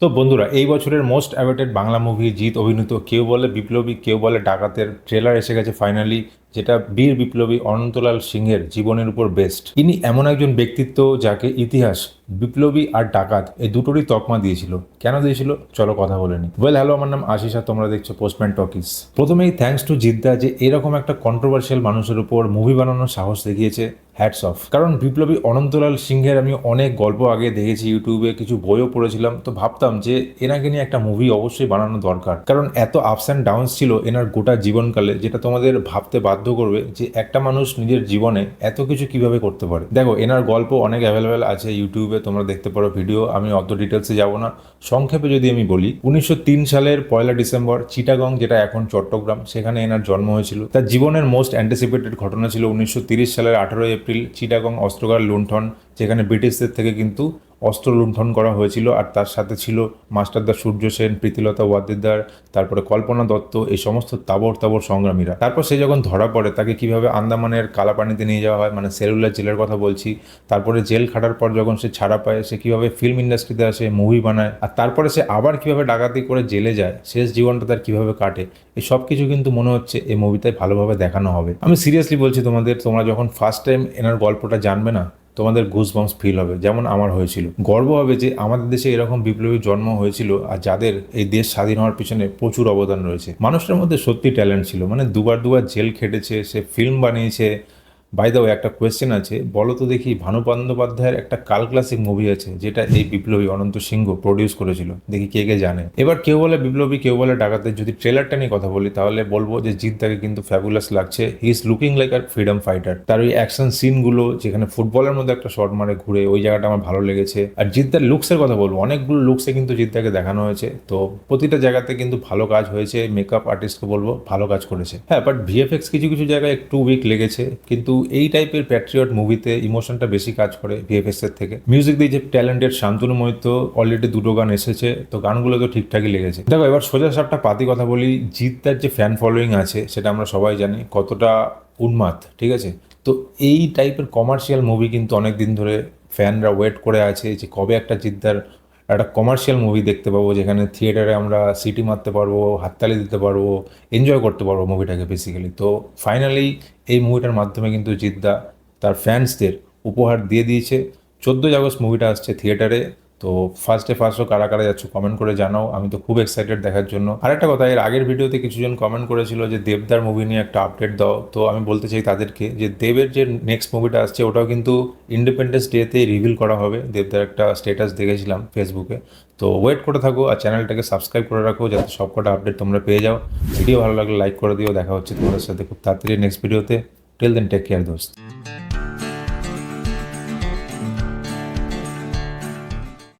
তো বন্ধুরা, এই বছরের most awaited Bangla movie Jeet অভিনীত কেউ বলে বিপ্লবী কেউ বলে ডাকাতের ট্রেলার এসে গেছে ফাইনালি, যেটা বীর বিপ্লবী অনন্তলাল সিংহের জীবনের উপর বেস্ট। ইনি এমন একজন ব্যক্তিত্ব যাকে ইতিহাস বিপ্লবী আর ডাকাত এই দুটোরই তকমা দিয়েছিল। কেন দিয়েছিল চলো কথা বলে নি। হ্যালো, আমার নাম আশিস আর তোমরা দেখছো পোস্টম্যান টকিস। প্রথমেই থ্যাঙ্কস টু জিদ্দা যে এরকম একটা কন্ট্রোভার্সিয়াল মানুষের উপর মুভি বানানোর সাহস দেখিয়েছে। Hats off. কারণ বিপ্লবী অনন্তলাল সিংহের আমি অনেক গল্প আগে দেখেছি, ইউটিউবে কিছু বইও পড়েছিলাম, তো ভাবতাম যে এনাকে নিয়ে একটা মুভি অবশ্যই বানানো দরকার। কারণ এত আপস অ্যান্ড ডাউনস ছিল এনার গোটা জীবনকালে, যেটা তোমাদের ভাবতে বাধ্য করবে যে একটা মানুষ নিজের জীবনে এত কিছু কিভাবে করতে পারে। দেখো, এনার গল্প অনেক অ্যাভেলেবেল আছে ইউটিউবে, তোমরা দেখতে পারো ভিডিও। আমি অত ডিটেলসে যাব না, সংক্ষেপে যদি আমি বলি, 1903 সালের 1 ডিসেম্বর চিটাগং, যেটা এখন চট্টগ্রাম, সেখানে এনার জন্ম হয়েছিল। তার জীবনের মোস্ট অ্যান্টিসিপেটেড ঘটনা ছিল 1930 সালের 18 এপ্রিল চিটাগং অস্ত্রাগার লুণ্ঠন, যেখানে ব্রিটিশদের থেকে কিন্তু অস্ত্র লুণ্ঠন করা হয়েছিল। আর তার সাথে ছিল মাস্টারদা সূর্য সেন, প্রীতিলতা ওয়াদ্দেদার, তারপরে কল্পনা দত্ত, এই সমস্ত তাবর তাবর সংগ্রামীরা। তারপর সে যখন ধরা পড়ে, তাকে কিভাবে আন্দামানের কালাপানিতে নিয়ে যাওয়া হয়, মানে সেলুলার জেলের কথা বলছি। তারপরে জেল খাটার পর যখন সে ছাড়া পায়, সে কিভাবে ফিল্ম ইন্ডাস্ট্রিতে আসে, মুভি বানায়, আর তারপরে সে আবার কিভাবে ডাকাতি করে জেলে যায়, শেষ জীবনটা তার কিভাবে কাটে, এই সব কিছু কিন্তু মনে হচ্ছে এই মুভিতে ভালোভাবে দেখানো হবে। আমি সিরিয়াসলি বলছি তোমাদের, তোমরা যখন ফার্স্ট টাইম এনার গল্পটা জানবে না, তোমাদের গুজবাম্পস ফিল হবে, যেমন আমার হয়েছিল। গর্ব হবে যে আমাদের দেশে এরকম বিপ্লবী জন্ম হয়েছিল, আর যাদের এই দেশ স্বাধীন হওয়ার পিছনে প্রচুর অবদান রয়েছে। মানুষটার মধ্যে সত্যি ট্যালেন্ট ছিল, মানে দুবার দুবার জেল খেটেছে, সে ফিল্ম বানিয়েছে। বাই দ্য ওয়ে, একটা কোয়েশ্চেন আছে, বলো তো দেখি, ভানু বন্দ্যোপাধ্যায়ের একটা কাল ক্লাসিক মুভি আছে যেটা এই বিপ্লবী অনন্ত সিংহ প্রডিউস করেছিল, দেখি কে কে জানে। এবার কেউ বলে বিপ্লবী কেউ বলে ডাকাতের যদি ট্রেলারটা নিয়ে কথা বলি, তাহলে বলবো যে জিদ্দাকে কিন্তু ফ্যাবুলাস লাগছে। He is looking like a freedom fighter. তার ওই অ্যাকশন সিনগুলো, যেখানে ফুটবলের মধ্যে একটা শট মারে ঘুরে, ওই জায়গাটা আমার ভালো লেগেছে। আর জিদ্দার লুকসের কথা বলবো, অনেকগুলো লুকসে কিন্তু জিদ্দাকে দেখানো হয়েছে, তো প্রতিটা জায়গাতে কিন্তু ভালো কাজ হয়েছে। মেকআপ আর্টিস্টকে বলবো ভালো কাজ করেছে। হ্যাঁ, বাট ভিএফএক্স কিছু কিছু জায়গায় একটু উইক লেগেছে, কিন্তু এই টাইপের প্যাট্রিয়ট মুভিতে ইমোশনটা বেশি কাজ করে ভিএফএক্স এর থেকে। মিউজিক দিয়ে যে ট্যালেন্টেড শান্তনু মৈত্র, অলরেডি দুটো গান এসেছে, তো গানগুলো তো ঠিকঠাকই লেগেছে। দেখো, এবার সোজা সাপটা পাতি কথা বলি, জিদ্দার যে ফ্যান ফলোয়িং আছে সেটা আমরা সবাই জানি কতটা উন্মাদ, ঠিক আছে? তো এই টাইপের কমার্শিয়াল মুভি কিন্তু অনেক দিন ধরে ফ্যানরা ওয়েট করে আছে যে কবে একটা জিদ্দার একটা কমার্শিয়াল মুভি দেখতে পাবো, যেখানে থিয়েটারে আমরা সিটি মারতে পারবো, হাততালি দিতে পারবো, এনজয় করতে পারবো মুভিটাকে বেসিক্যালি। তো ফাইনালি এই মুভিটার মাধ্যমে কিন্তু জিদ্দা তার ফ্যান্সদের উপহার দিয়ে দিয়েছে। 14 আগস্ট মুভিটা আসছে থিয়েটারে। তো ফার্স্ট শো কারা কারা যাচ্ছ কমেন্ট করে জানাও, আমি তো খুব এক্সাইটেড দেখার জন্য। আরেকটা কথা, এর আগের ভিডিওতে কিছুজন কমেন্ট করেছিল যে দেবদার মুভি নিয়ে একটা আপডেট দাও, তো আমি বলতে চাই তাদেরকে যে দেবের যে নেক্সট মুভিটা আসছে ওটাও কিন্তু ইন্ডিপেন্ডেন্স ডেতে রিভিল করা হবে। দেবদার একটা স্ট্যাটাস দেখেছিলাম ফেসবুকে। তো ওয়েট করে থাকো আর চ্যানেলটাকে সাবস্ক্রাইব করে রাখো, যাতে সবকটা আপডেট তোমরা পেয়ে যাও। ভিডিও ভালো লাগলে লাইক করে দিও। দেখা হচ্ছে তোমাদের সাথে খুব তাড়াতাড়ি নেক্সট ভিডিওতে। টিল দেন, টেক কেয়ার দোস্ত।